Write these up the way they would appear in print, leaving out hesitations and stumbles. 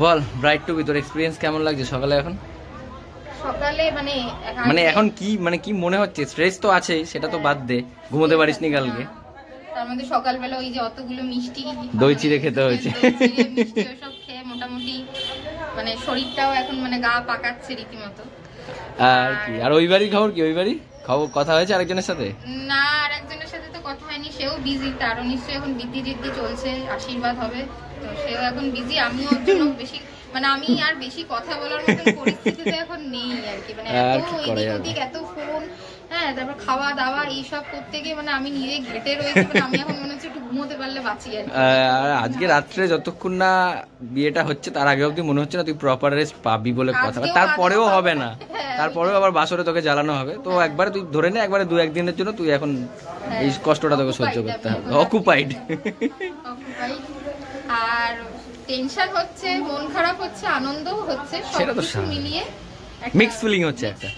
বল bright two B, তোর experience কেমন লাগছে সকালে? এখন সকালে মানে এখন কি মানে কি মনে হচ্ছে? স্ট্রেস তো আছেই, সেটা তো বাদ দে, ঘুমোতে পারিসনি কালকে। তার মধ্যে সকালবেলা ওই যে অতগুলো মিষ্টি দই চিড়ে খেতে হয়েছে, মিষ্টি ওসব খেয়ে মোটামুটি মানে শরীরটাও এখন মানে গা পাকাচ্ছে রীতিমতো। আর কি, আর ওই বাড়ির খবর কি? ওই বাড়ি খবর কথা হয়েছে আরেকজনের সাথে? না, আরেকজনের সাথে তো কথা হয়নি, সেও বিজি। তারও নিশ্চয়ই এখন বৃদ্ধি চলছে, আশীর্বাদ হবে, তো সেও এখন বিজি। আমিও ওর জন্য বেশি মানে আমি আর বেশি কথা বলার মতো পরিস্থিতিতে এখন নেই আর কি। মানে এত এদিক ওদিক, এত ফোন, হ্যাঁ, তারপর খাওয়া দাওয়া এইসব করতে গিয়ে মানে আমি নিজে ঘেটে রয়েছি। মানে আমি এখন মনে হচ্ছে একটু ঘুমোতে পারলে বাঁচি আর কি। আজকে রাত্রে যতক্ষণ না বিয়েটা হচ্ছে তার আগে অবধি মনে হচ্ছে না তুই প্রপার রেস্ট পাবি বলে কথা। তারপরেও হবে না, তারপরেও আবার বাসরে তোকে জ্বালানো হবে। তো একবারে তুই ধরে নে, একবারে 2-1 দিনের জন্য তুই এখন এই কষ্টটা তোকে সহ্য করতে হবে। অকুপাইড। আর টেনশন হচ্ছে, মন খারাপ হচ্ছে, আনন্দ হচ্ছে, সেটা তো সব মিলিয়ে মিক্স ফিলিং হচ্ছে একটা।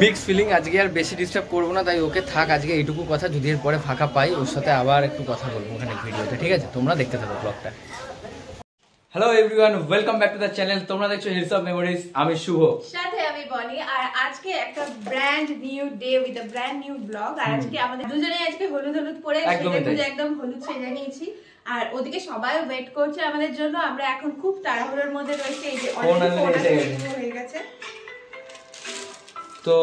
Mix feeling. আজকে আর বেশি ডিস্টার্ব করবো না, তাই ওকে থাক আজকে এইটুকু কথা। যদি এর পরে ফাঁকা পাই ওর সাথে আবার একটু কথা বলবো ওখানে ভিডিওতে, ঠিক আছে? তোমরা দেখতে থাকো ব্লগটা। Hello everyone, welcome back to the channel. তোমরা দেখছো হিলস অফ মেমোরিজ। আমি শুভ, সাথে আমি বনি। আর আজকে একটা brand new day with a brand new blog. আর আজকে আমাদের দুজনেই আজকে হলুদ পরে একদম হলুদ সেজে নিয়েছি। আর ওদিকে সবাই ওয়েট করছে আমাদের জন্য। আমরা এখন খুব তাড়াহুড়োর মধ্যে রয়েছে। এই যে হয়ে গেছে, তো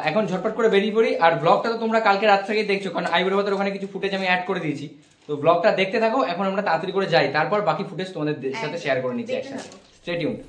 এখন ঝটপট করে বেরিয়ে পড়ি। আর ব্লগটা তো তোমরা কালকে রাত থেকেই দেখছো, কারণ আইবুড়ো ভাতের ওখানে কিছু ফুটেজ আমি অ্যাড করে দিয়েছি। তো ব্লগটা দেখতে থাকো। এখন আমরা তাড়াতাড়ি করে যাই, তারপর বাকি ফুটেজ তোমাদের সাথে শেয়ার করে নিচ্ছি একসাথে। Stay tuned.